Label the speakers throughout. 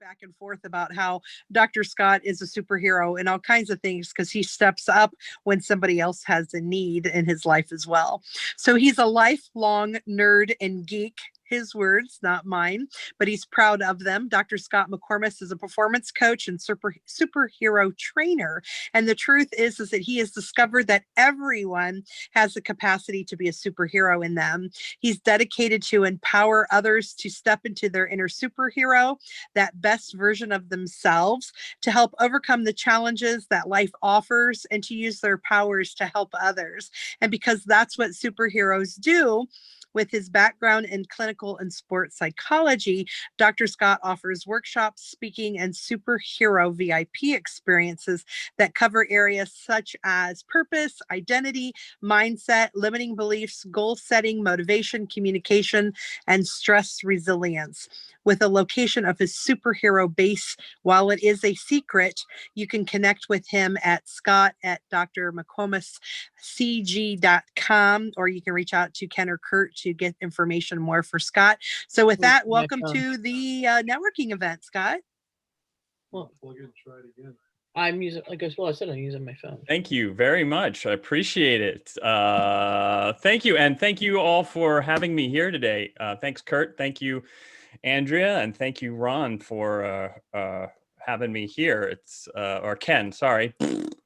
Speaker 1: back and forth about how Dr. Scott is a superhero and all kinds of things because he steps up when somebody else has a need in his life as well. So he's a lifelong nerd and geek. His words, not mine, but he's proud of them. Dr. Scott McComas is a performance coach and superhero trainer. And the truth is that he has discovered that everyone has the capacity to be a superhero in them. He's dedicated to empower others to step into their inner superhero, that best version of themselves, to help overcome the challenges that life offers and to use their powers to help others. And because that's what superheroes do, with his background in clinical and sports psychology, Dr. Scott offers workshops, speaking, and superhero VIP experiences that cover areas such as purpose, identity, mindset, limiting beliefs, goal setting, motivation, communication, and stress resilience. With a location of his superhero base, while it is a secret, you can connect with him at scott@drmccomascg.com, or you can reach out to Ken or Kurt to get information more for Scott. So with that, welcome to the networking event, Scott.
Speaker 2: Well, plug in, try it again. I'm using, like I said, I'm using my phone.
Speaker 3: Thank you very much. I appreciate it. Thank you. And thank you all for having me here today. Thanks, Kurt. Thank you, Andrea. And thank you, Ron, for having me here. It's or Ken, sorry.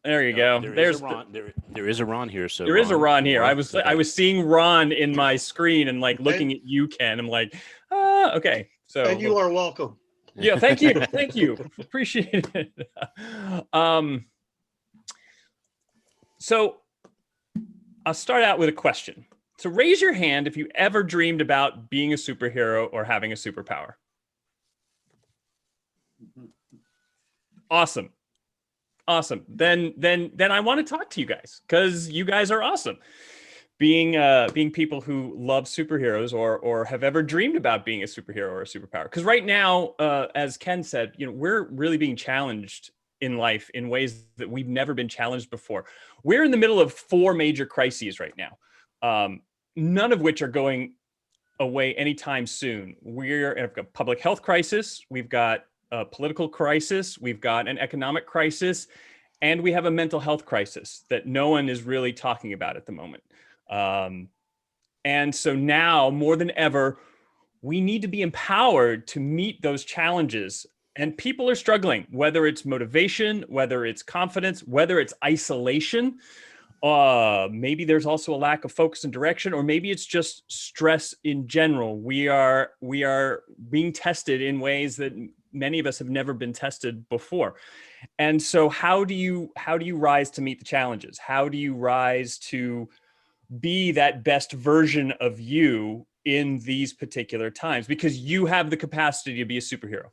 Speaker 3: There you go.
Speaker 4: There's a Ron. There is a Ron here. So
Speaker 3: there is a Ron here. I was seeing Ron in my screen and like looking at you, Ken. I'm like, okay. So
Speaker 5: and you are welcome.
Speaker 3: Yeah, thank you. Thank you. Appreciate it. So I'll start out with a question. So raise your hand if you ever dreamed about being a superhero or having a superpower. Awesome. Awesome. Then I want to talk to you guys because you guys are awesome. Being people who love superheroes or have ever dreamed about being a superhero or a superpower. Because right now, as Ken said, we're really being challenged in life in ways that we've never been challenged before. We're in the middle of 4 major crises right now, none of which are going away anytime soon. We're in a public health crisis. We've got a political crisis. We've got an economic crisis. And we have a mental health crisis that no one is really talking about at the moment. And so now more than ever, we need to be empowered to meet those challenges. And people are struggling, whether it's motivation, whether it's confidence, whether it's isolation. Maybe there's also a lack of focus and direction, or maybe it's just stress in general. We are being tested in ways that many of us have never been tested before. And so how do you rise to meet the challenges? How do you rise to be that best version of you in these particular times? Because you have the capacity to be a superhero.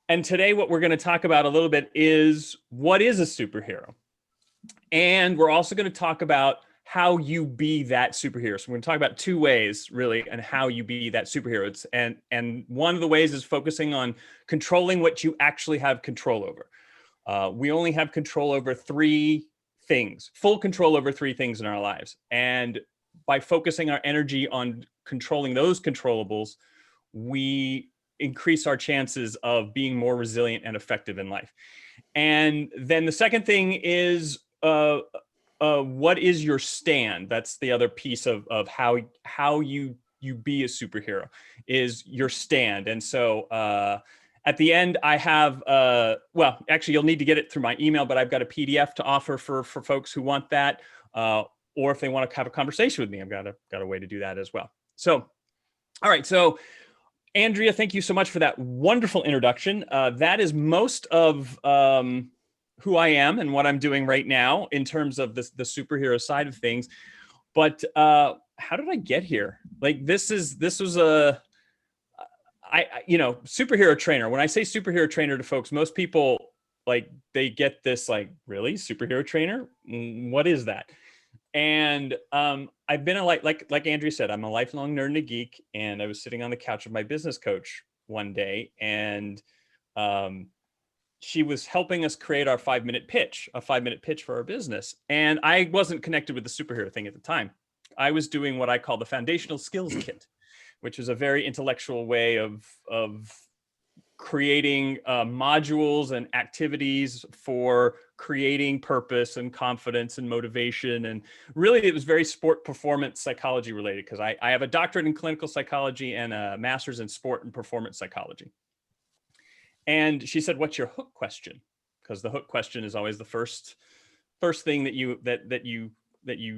Speaker 3: And today, what we're going to talk about a little bit is what is a superhero? And we're also going to talk about how you be that superhero. So we're going to talk about 2 ways really and how you be that superhero. And one of the ways is focusing on controlling what you actually have control over. We only have control over 3 things, full control over 3 things in our lives. And by focusing our energy on controlling those controllables, we increase our chances of being more resilient and effective in life. And then the second thing is, what is your stand? That's the other piece of how you be a superhero is your stand. And so at the end, I have, well, actually, you'll need to get it through my email, but I've got a PDF to offer for folks who want that, or if they want to have a conversation with me, I've got a way to do that as well. So, all right. So, Andrea, thank you so much for that wonderful introduction. That is most of who I am and what I'm doing right now in terms of the superhero side of things. But how did I get here? Like this was a superhero trainer. When I say superhero trainer to folks, most people like they get this like, really, superhero trainer? What is that? And I've been like Andrea said, I'm a lifelong nerd and a geek. And I was sitting on the couch with my business coach one day, and she was helping us create our 5-minute pitch, a 5-minute pitch for our business. And I wasn't connected with the superhero thing at the time. I was doing what I call the foundational skills kit, which is a very intellectual way of creating modules and activities for creating purpose and confidence and motivation. And really, it was very sport performance psychology related, because I have a doctorate in clinical psychology and a master's in sport and performance psychology. And she said, "What's your hook question?" Because the hook question is always the first thing that you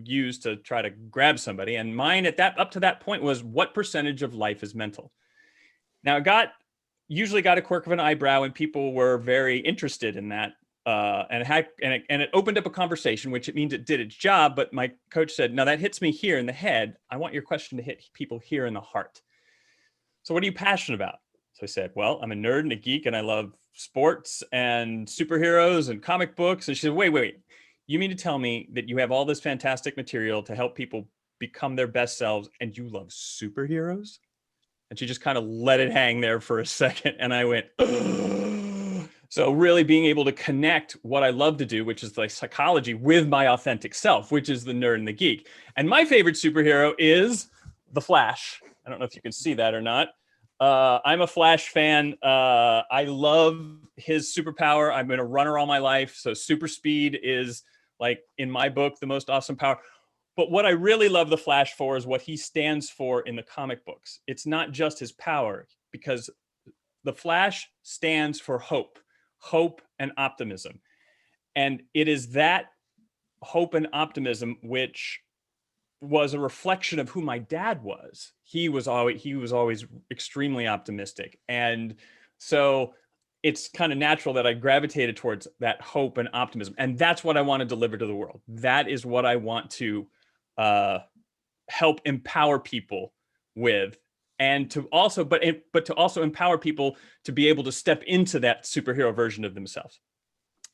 Speaker 3: use to try to grab somebody. And mine up to that point was, what percentage of life is mental? Now, it usually got a quirk of an eyebrow, and people were very interested in that. And it opened up a conversation, which it means it did its job. But my coach said, "No, that hits me here in the head. I want your question to hit people here in the heart. So what are you passionate about?" So I said, "Well, I'm a nerd and a geek, and I love sports and superheroes and comic books." And she said, wait. You mean to tell me that you have all this fantastic material to help people become their best selves, and you love superheroes? And she just kind of let it hang there for a second. And I went, "Ugh." So really being able to connect what I love to do, which is like psychology, with my authentic self, which is the nerd and the geek. And my favorite superhero is the Flash. I don't know if you can see that or not. I'm a Flash fan. I love his superpower. I've been a runner all my life. So super speed is, like, in my book, the most awesome power. But what I really love the Flash for is what he stands for in the comic books. It's not just his power, because the Flash stands for hope and optimism. And it is that hope and optimism which was a reflection of who my dad was. He was always extremely optimistic. And so it's kind of natural that I gravitated towards that hope and optimism. And that's what I want to deliver to the world. That is what I want to help empower people with, and to also, but to also empower people to be able to step into that superhero version of themselves.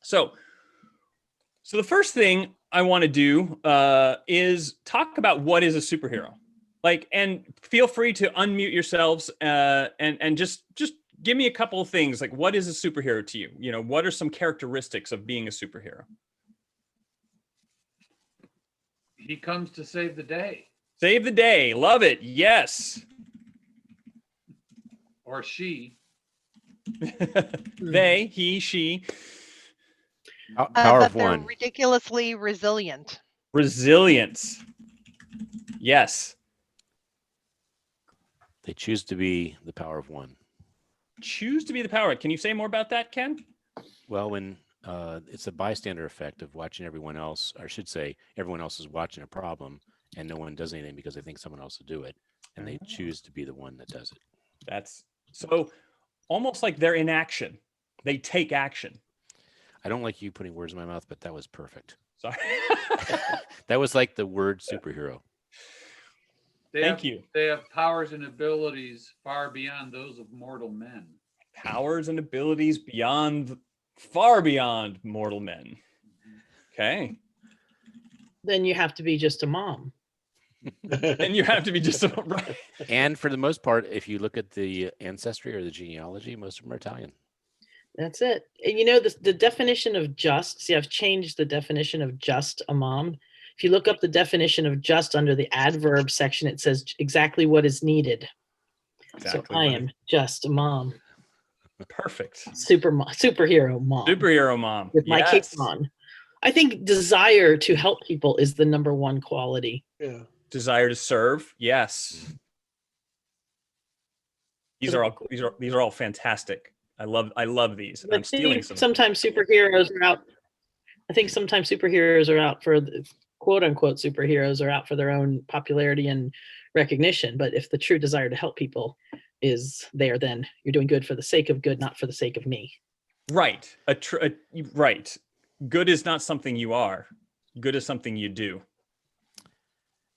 Speaker 3: So the first thing I want to do is talk about what is a superhero. Like, and feel free to unmute yourselves and just give me a couple of things. Like, what is a superhero to you? You know, what are some characteristics of being a superhero?
Speaker 5: He comes to save the day.
Speaker 3: Save the day. Love it. Yes.
Speaker 5: Or she.
Speaker 3: They, he, she.
Speaker 4: Power
Speaker 6: That
Speaker 4: of
Speaker 6: they're
Speaker 4: one.
Speaker 6: ridiculously resilient.
Speaker 3: Resilience. Yes.
Speaker 4: They choose to be the power of one.
Speaker 3: Choose to be the power. Can you say more about that, Ken?
Speaker 4: Well, when it's a bystander effect of watching everyone else, or I should say, everyone else is watching a problem and no one does anything because they think someone else will do it, and they choose to be the one that does it.
Speaker 3: That's so almost like they're in action. They take action.
Speaker 4: I don't like you putting words in my mouth, but that was perfect.
Speaker 3: Sorry.
Speaker 4: That was like the word superhero.
Speaker 3: Thank you.
Speaker 5: They have powers and abilities far beyond those of mortal men.
Speaker 3: Powers and abilities far beyond mortal men. Okay.
Speaker 2: Then you have to be just a mom.
Speaker 3: And you have to be just right.
Speaker 4: And for the most part, if you look at the ancestry or the genealogy, most of them are Italian.
Speaker 2: That's it. And you know, the definition of just, see, I've changed the definition of just a mom. If you look up the definition of just under the adverb section, it says exactly what is needed.
Speaker 3: Exactly.
Speaker 2: So I am just a mom.
Speaker 3: Perfect.
Speaker 2: Superhero mom.
Speaker 3: Superhero mom.
Speaker 2: With my
Speaker 3: Yes.
Speaker 2: cape on. I think desire to help people is the number one quality.
Speaker 7: Yeah.
Speaker 3: Desire to serve. Yes. These are all fantastic. I love these.
Speaker 2: I
Speaker 3: I'm stealing
Speaker 2: think
Speaker 3: some.
Speaker 2: sometimes superheroes are out. I think sometimes superheroes are out for the quote unquote superheroes are out for their own popularity and recognition. But if the true desire to help people is there, then you're doing good for the sake of good, not for the sake of me.
Speaker 3: Right. Right. Good is not something you are. Good is something you do.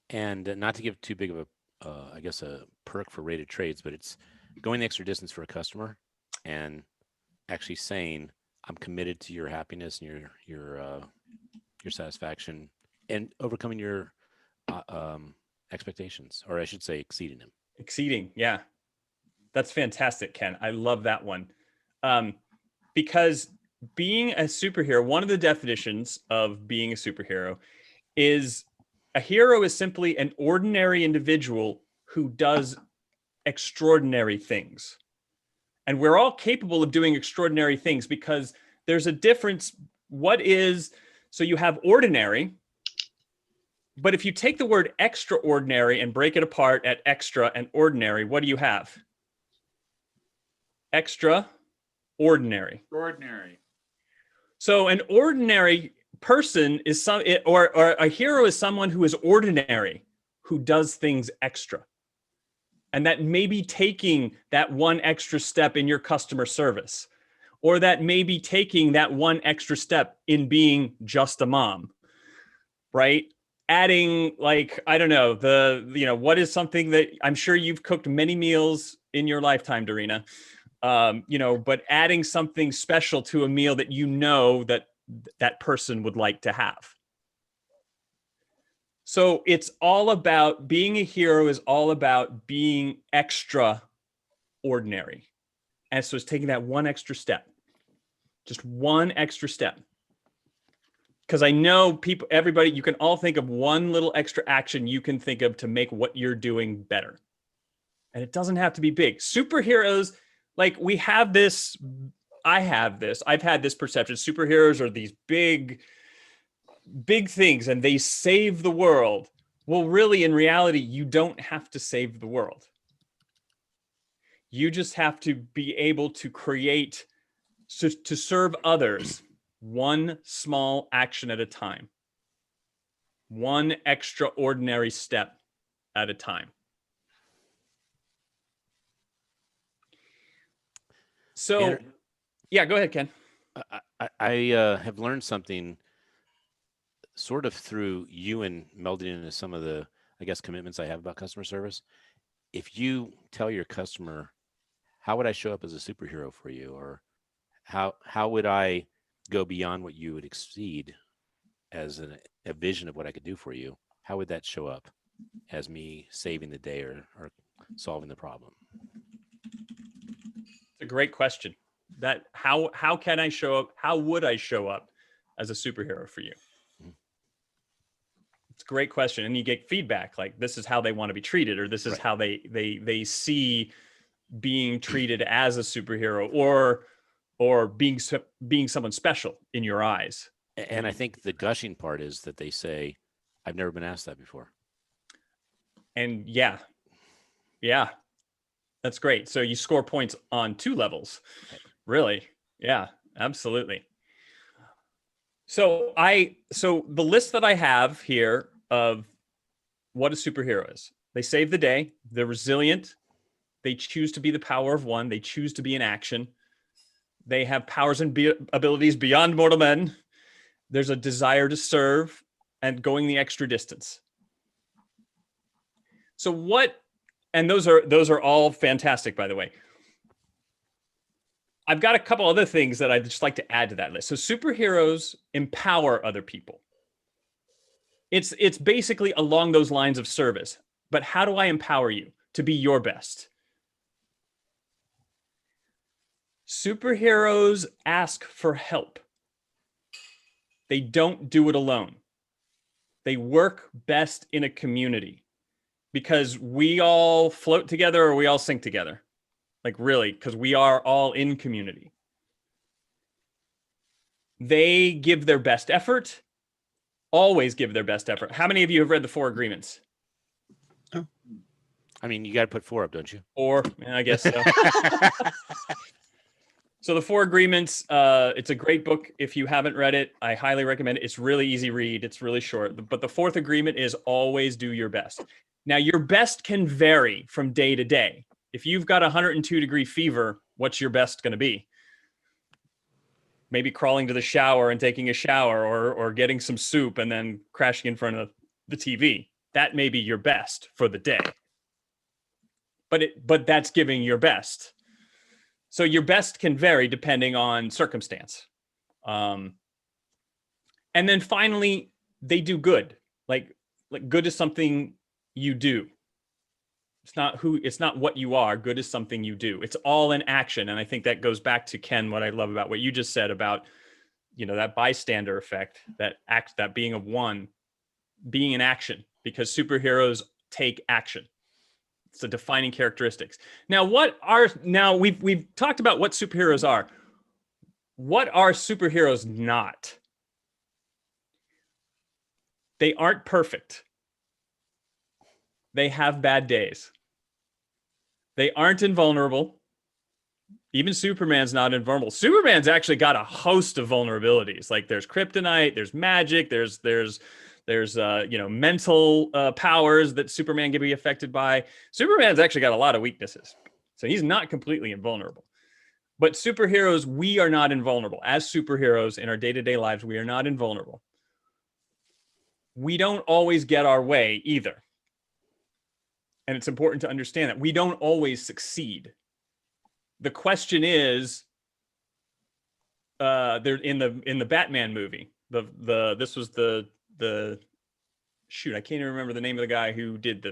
Speaker 4: And not to give too big of a, I guess, a perk for rated trades, but it's going the extra distance for a customer and actually saying, I'm committed to your happiness and your satisfaction and overcoming your expectations, or I should say exceeding them.
Speaker 3: Exceeding. Yeah. That's fantastic, Ken. I love that one. Because being a superhero, one of the definitions of being a superhero is a hero is simply an ordinary individual who does extraordinary things. And we're all capable of doing extraordinary things, because there's a difference. So you have ordinary, but if you take the word extraordinary and break it apart at extra and ordinary, what do you have? Extraordinary.
Speaker 5: Extraordinary.
Speaker 3: So an ordinary person is or a hero is someone who is ordinary, who does things extra. And that may be taking that one extra step in your customer service, or that may be taking that one extra step in being just a mom, right? Adding, like, I don't know, what is something that I'm sure you've cooked many meals in your lifetime, Dorina, but adding something special to a meal that that person would like to have. So it's all about being a hero, is all about being extraordinary. And so it's taking that one extra step, just one extra step. Because I know everybody, you can all think of one little extra action you can think of to make what you're doing better. And it doesn't have to be big. Superheroes, like I've had this perception. Superheroes are these big things and they save the world. Well, really, in reality, you don't have to save the world. You just have to be able to create, to serve others, one small action at a time, one extraordinary step at a time. So, yeah, go ahead, Ken.
Speaker 4: I have learned something sort of through you and melding into some of the, I guess, commitments I have about customer service. If you tell your customer, how would I show up as a superhero for you? Or how would I go beyond what you would exceed as a vision of what I could do for you? How would that show up as me saving the day or solving the problem?
Speaker 3: It's a great question. That how can I show up? How would I show up as a superhero for you? It's a great question. And you get feedback like, this is how they want to be treated, or this is how they see being treated as a superhero, or being someone special in your eyes.
Speaker 4: And I think the gushing part is that they say, I've never been asked that before.
Speaker 3: And yeah, that's great. So you score points on 2 levels. Really? Yeah, absolutely. So the list that I have here of what a superhero is: they save the day, they're resilient, they choose to be the power of one, they choose to be in action, they have powers and abilities beyond mortal men, there's a desire to serve, and going the extra distance. So and those are all fantastic, by the way. I've got a couple other things that I'd just like to add to that list. So superheroes empower other people. It's basically along those lines of service. But how do I empower you to be your best? Superheroes ask for help. They don't do it alone. They work best in a community, because we all float together or we all sink together. Like, really, because we are all in community. They give their best effort, always give their best effort. How many of you have read the 4 Agreements?
Speaker 4: I mean, you got to put 4 up, don't you?
Speaker 3: 4, I guess so. So the 4 Agreements, it's a great book. If you haven't read it, I highly recommend it. It's really easy read. It's really short. But the 4th agreement is always do your best. Now, your best can vary from day to day. If you've got 102-degree fever, what's your best going to be? Maybe crawling to the shower and taking a shower, or getting some soup and then crashing in front of the TV. That may be your best for the day. But that's giving your best. So your best can vary depending on circumstance. And then finally, they do good. Like good is something you do. It's not what you are. Good is something you do. It's all in action. And I think that goes back to, Ken, what I love about what you just said about, that bystander effect, that being of one, being in action, because superheroes take action. It's the defining characteristics. Now, we've talked about what superheroes are. What are superheroes not? They aren't perfect. They have bad days. They aren't invulnerable. Even Superman's not invulnerable. Superman's actually got a host of vulnerabilities. Like there's kryptonite, there's magic, there's mental powers that Superman can be affected by. Superman's actually got a lot of weaknesses. So he's not completely invulnerable. But superheroes, we are not invulnerable. As superheroes in our day-to-day lives, we are not invulnerable. We don't always get our way either. And it's important to understand that we don't always succeed. The question is, there in the Batman movie, this was the shoot, I can't even remember the name of the guy who did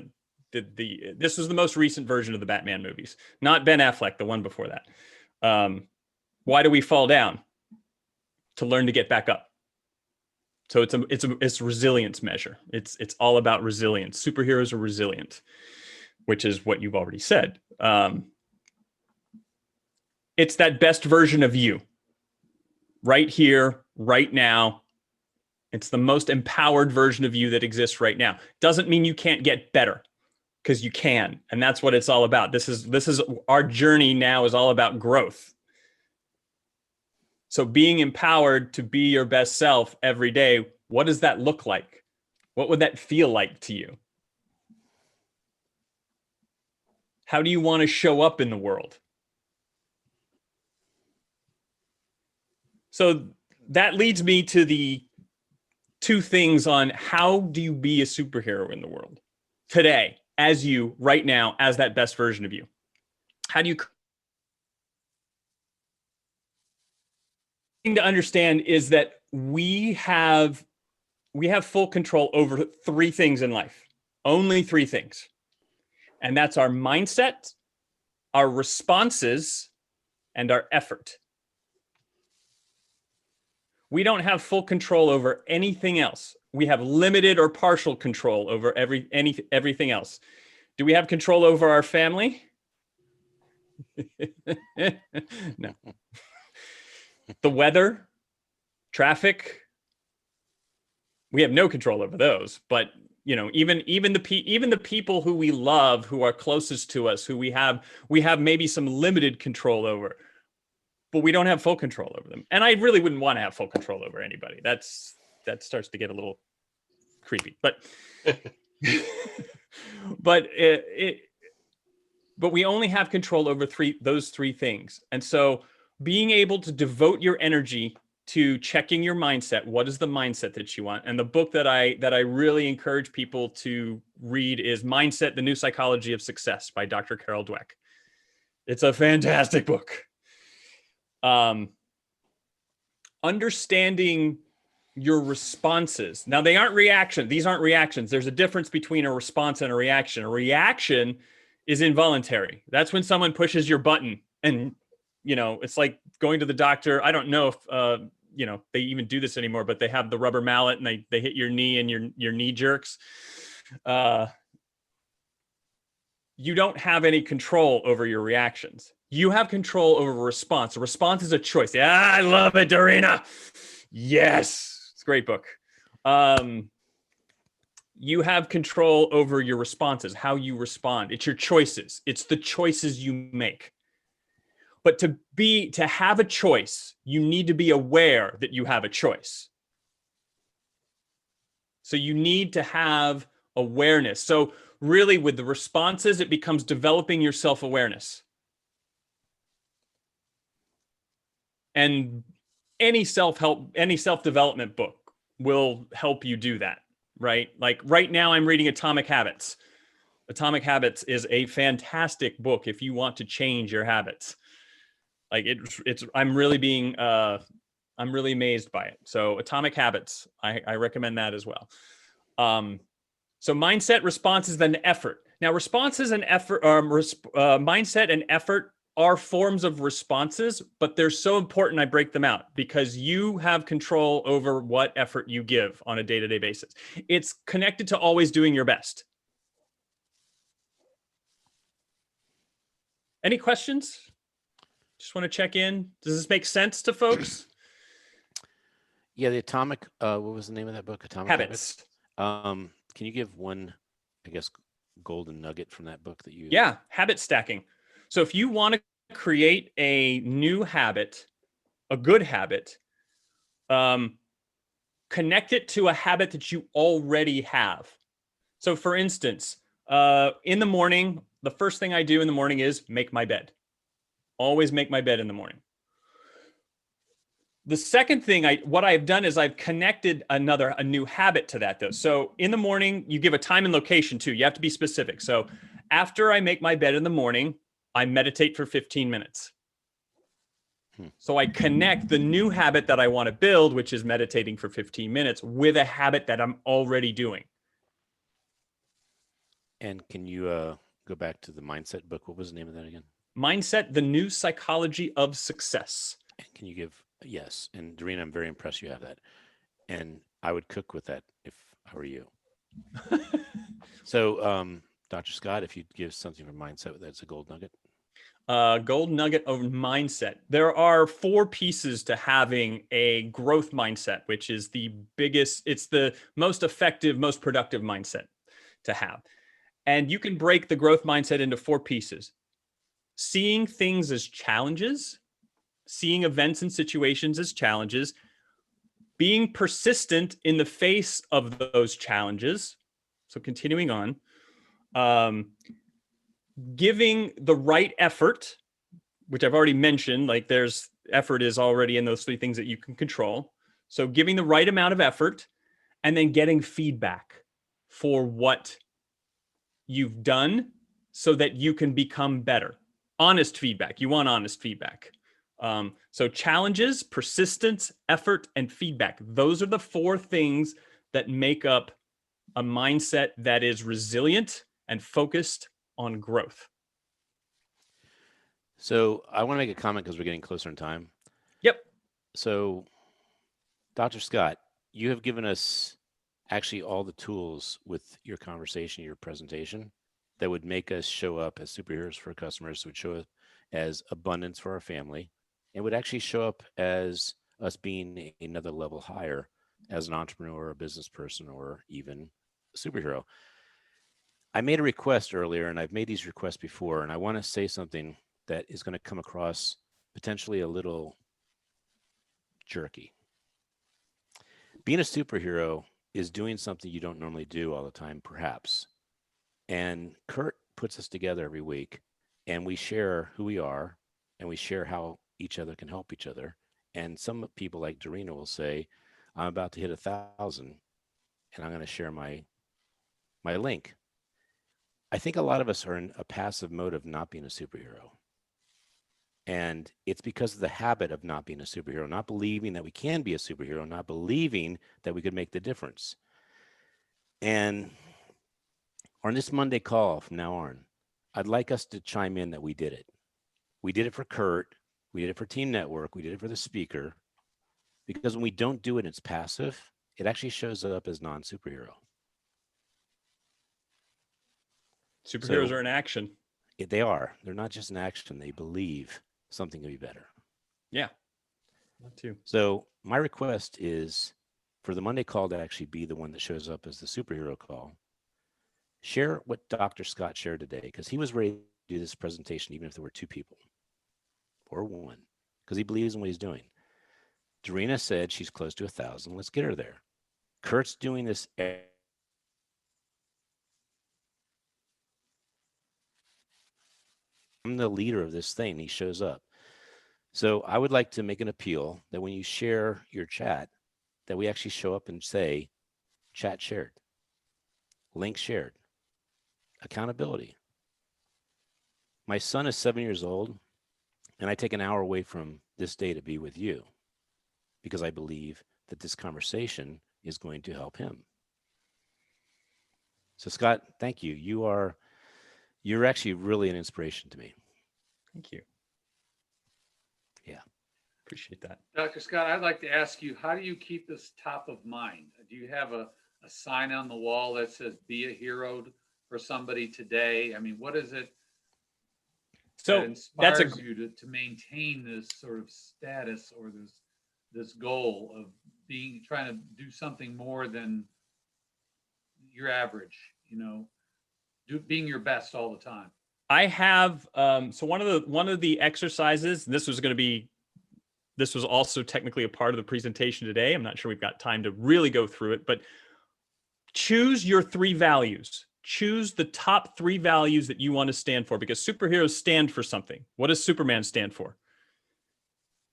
Speaker 3: this was the most recent version of the Batman movies, not Ben Affleck, the one before that. Why do we fall down? To learn to get back up. So it's a resilience measure. It's all about resilience. Superheroes are resilient, which is what you've already said. It's that best version of you, right here, right now. It's the most empowered version of you that exists right now. Doesn't mean you can't get better, because you can, and that's what it's all about. This is our journey now is all about growth. So being empowered to be your best self every day, what does that look like? What would that feel like to you? How do you want to show up in the world? So that leads me to the two things on how do you be a superhero in the world today, as you, right now, as that best version of you? How do you... thing to understand is that we have full control over three things in life, only three things. And that's our mindset, our responses, and our effort. We don't have full control over anything else. We have limited or partial control over everything else. Do we have control over our family? No. The weather, traffic, we have no control over those. But even the people who we love, who are closest to us, who we have maybe some limited control over, but we don't have full control over them. And I really wouldn't want to have full control over anybody. That starts to get a little creepy. But but we only have control over those three things. And so being able to devote your energy to checking your mindset. What is the mindset that you want? And the book that I really encourage people to read is Mindset: The New Psychology of Success by Dr. Carol Dweck. It's a fantastic book. Understanding your responses. Now, they aren't reactions. These aren't reactions. There's a difference between a response and a reaction. A reaction is involuntary. That's when someone pushes your button and, it's like going to the doctor. I don't know if, they even do this anymore, but they have the rubber mallet and they hit your knee and your knee jerks. You don't have any control over your reactions. You have control over a response. A response is a choice. Yeah, I love it, Dorina. Yes, it's a great book. You have control over your responses, how you respond. It's your choices. It's the choices you make. But to have a choice, you need to be aware that you have a choice. So you need to have awareness. So really, with the responses, it becomes developing your self-awareness. And any self-development book will help you do that, right? Like right now, I'm reading Atomic Habits. Atomic Habits is a fantastic book if you want to change your habits. Like I'm really amazed by it. So Atomic Habits, I recommend that as well. So mindset, responses, then effort. Now, responses and effort, mindset and effort are forms of responses, but they're so important I break them out because you have control over what effort you give on a day-to-day basis. It's connected to always doing your best. Any questions? Just want to check in. Does this make sense to folks?
Speaker 4: Yeah, the Atomic, what was the name of that book? Atomic
Speaker 3: Habits.
Speaker 4: Can you give one, I guess, golden nugget from that book that you?
Speaker 3: Yeah, habit stacking. So if you want to create a new habit, a good habit, connect it to a habit that you already have. So for instance, in the morning, the first thing I do in the morning is make my bed. Always make my bed in the morning. The second thing what I've done is I've connected a new habit to that though. So in the morning, you give a time and location too. You have to be specific. So after I make my bed in the morning, I meditate for 15 minutes. So I connect the new habit that I want to build, which is meditating for 15 minutes, with a habit that I'm already doing.
Speaker 4: And can you go back to the mindset book? What was the name of that again?
Speaker 3: Mindset, the New Psychology of Success.
Speaker 4: And can you give, yes. And Doreen, I'm very impressed you have that. And I would cook with that if I were you. So, Dr. Scott, if you'd give something for mindset, that's a gold nugget.
Speaker 3: Gold nugget of mindset. There are 4 pieces to having a growth mindset, which is the biggest, it's the most effective, most productive mindset to have. And you can break the growth mindset into 4 pieces. Seeing things as challenges, seeing events and situations as challenges, being persistent in the face of those challenges. So continuing on, giving the right effort, which I've already mentioned, like there's effort is already in those 3 things that you can control. So giving the right amount of effort and then getting feedback for what you've done so that you can become better. Honest feedback. You want honest feedback. So challenges, persistence, effort, and feedback. Those are the 4 things that make up a mindset that is resilient and focused on growth.
Speaker 4: So I want to make a comment because we're getting closer in time.
Speaker 3: Yep.
Speaker 4: So, Dr. Scott, you have given us actually all the tools with your conversation, your presentation, that would make us show up as superheroes for customers, would show up as abundance for our family, and would actually show up as us being another level higher as an entrepreneur, a business person, or even a superhero. I made a request earlier, and I've made these requests before, and I want to say something that is going to come across potentially a little jerky. Being a superhero is doing something you don't normally do all the time, perhaps. And Kurt puts us together every week, and we share who we are, and we share how each other can help each other. And some people like Dorina will say, I'm about to hit 1,000, and I'm going to share my link. I think a lot of us are in a passive mode of not being a superhero. And it's because of the habit of not being a superhero, not believing that we can be a superhero, not believing that we could make the difference. And on this Monday call from now on, I'd like us to chime in that we did it. We did it for Kurt. We did it for Team Network. We did it for the speaker. Because when we don't do it, it's passive. It actually shows up as non-superhero.
Speaker 3: Superheroes are in action.
Speaker 4: They are. They're not just in action. They believe something can be better.
Speaker 3: Yeah, that too.
Speaker 4: So my request is for the Monday call to actually be the one that shows up as the superhero call. Share what Dr. Scott shared today, because he was ready to do this presentation even if there were 2 people or 1, because he believes in what he's doing. Dorina said she's close to 1,000. Let's get her there. Kurt's doing this. I'm the leader of this thing. He shows up. So I would like to make an appeal that when you share your chat, that we actually show up and say, chat shared, link shared, accountability. My son is 7 years old, and I take an hour away from this day to be with you because I believe that this conversation is going to help him. So Scott, thank you. You're actually really an inspiration to me.
Speaker 3: Thank you.
Speaker 4: Yeah.
Speaker 3: Appreciate that.
Speaker 5: Dr. Scott, I'd like to ask you, how do you keep this top of mind? Do you have a sign on the wall that says, be a hero for somebody today? I mean, what is it?
Speaker 3: So
Speaker 5: that
Speaker 3: that's
Speaker 5: inspires you to maintain this sort of status or this goal of trying to do something more than your average, being your best all the time.
Speaker 3: I have so one of the exercises, this was also technically a part of the presentation today. I'm not sure we've got time to really go through it, but choose your 3 values. Choose the top 3 values that you want to stand for, because superheroes stand for something. What does Superman stand for?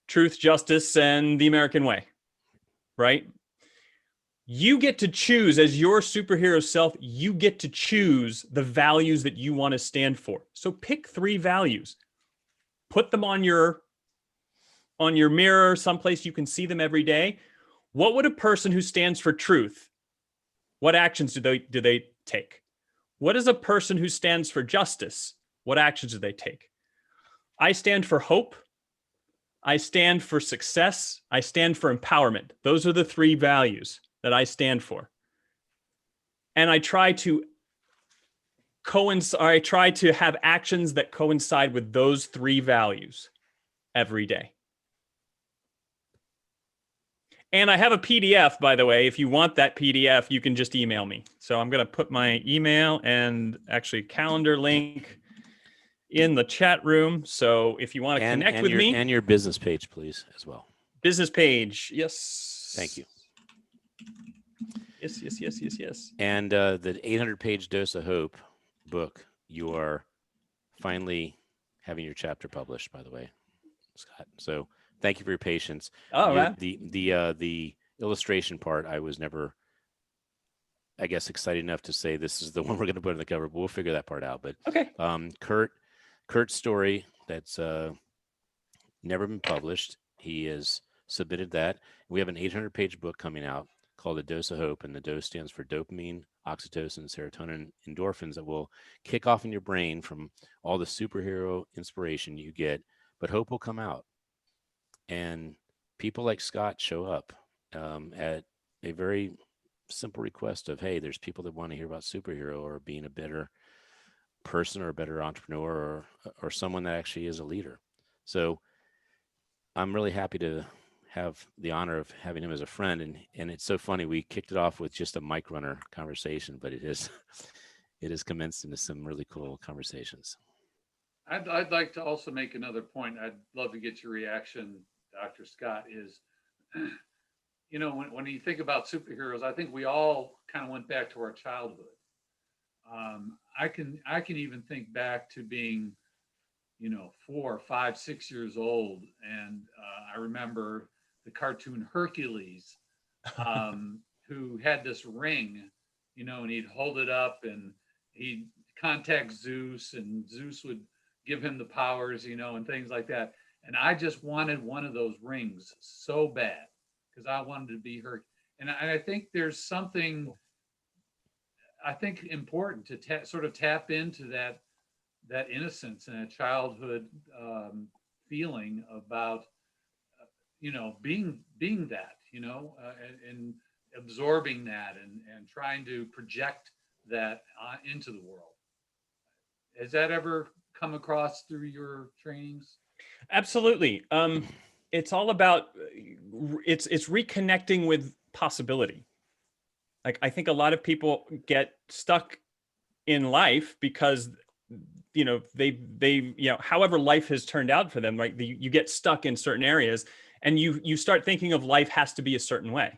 Speaker 3: Truth, justice, and the American way, right? You get to choose, as your superhero self, you get to choose the values that you want to stand for. So pick 3 values, put them on your mirror, someplace you can see them every day. What would a person who stands for truth, what actions do they take? What is a person who stands for justice? What actions do they take? I stand for hope. I stand for success. I stand for empowerment. Those are the 3 values that I stand for. And I try to have actions that coincide with those 3 values every day. And I have a PDF, by the way. If you want that PDF, you can just email me. So I'm going to put my email and actually calendar link in the chat room. So if you want to connect with me.
Speaker 4: And your business page, please, as well.
Speaker 3: Business page. Yes.
Speaker 4: Thank you.
Speaker 3: Yes.
Speaker 4: And the 800-page Dose of Hope book, you are finally having your chapter published, by the way, Scott. So thank you for your patience.
Speaker 3: All right.
Speaker 4: The illustration part, I was never, I guess, excited enough to say this is the one we're going to put on the cover, but we'll figure that part out. But
Speaker 3: Okay.
Speaker 4: Kurt's story that's never been published. He has submitted that. We have an 800-page book coming out called A Dose of Hope, and the dose stands for dopamine, oxytocin, serotonin, endorphins that will kick off in your brain from all the superhero inspiration you get, but hope will come out. And people like Scott show up at a very simple request of, hey, there's people that want to hear about superhero or being a better person or a better entrepreneur or someone that actually is a leader. So I'm really happy to have the honor of having him as a friend. And it's so funny. We kicked it off with just a mic runner conversation, but it has commenced into some really cool conversations.
Speaker 5: I'd like to also make another point. I'd love to get your reaction, Dr. Scott, is, when you think about superheroes, I think we all kind of went back to our childhood. I can even think back to being, 4, 5, 6 years old. And I remember the cartoon Hercules, who had this ring, and he'd hold it up and he'd contact Zeus, and Zeus would give him the powers, and things like that. And I just wanted one of those rings so bad because I wanted to be her. And I think there's something, important to sort of tap into that innocence and a childhood feeling about, being that, and absorbing that and trying to project that into the world. Has that ever come across through your trainings?
Speaker 3: Absolutely. It's all about, it's reconnecting with possibility. Like, I think a lot of people get stuck in life because, however life has turned out for them, right? You get stuck in certain areas and you start thinking of life has to be a certain way.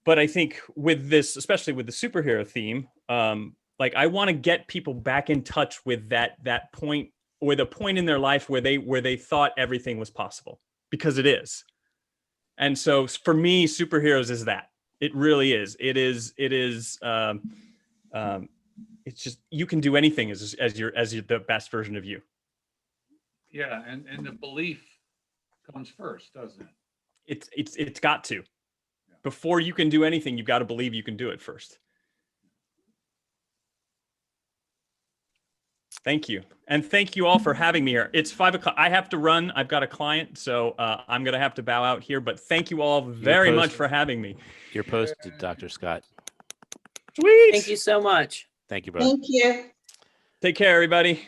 Speaker 3: But I think with this, especially with the superhero theme, I want to get people back in touch with that point, or the point in their life where they thought everything was possible, because it is. And so for me, superheroes is that. It really is. It's just, you can do anything as you're the best version of you.
Speaker 5: Yeah, and the belief comes first, doesn't it?
Speaker 3: It's got to. Before you can do anything, you've got to believe you can do it first. Thank you. And thank you all for having me here. It's 5 o'clock. I have to run. I've got a client, so I'm going to have to bow out here. But thank you all very much for having me.
Speaker 4: You're posted, Dr. Scott.
Speaker 3: Sweet.
Speaker 2: Thank you so much.
Speaker 4: Thank you, brother.
Speaker 7: Thank you.
Speaker 3: Take care, everybody.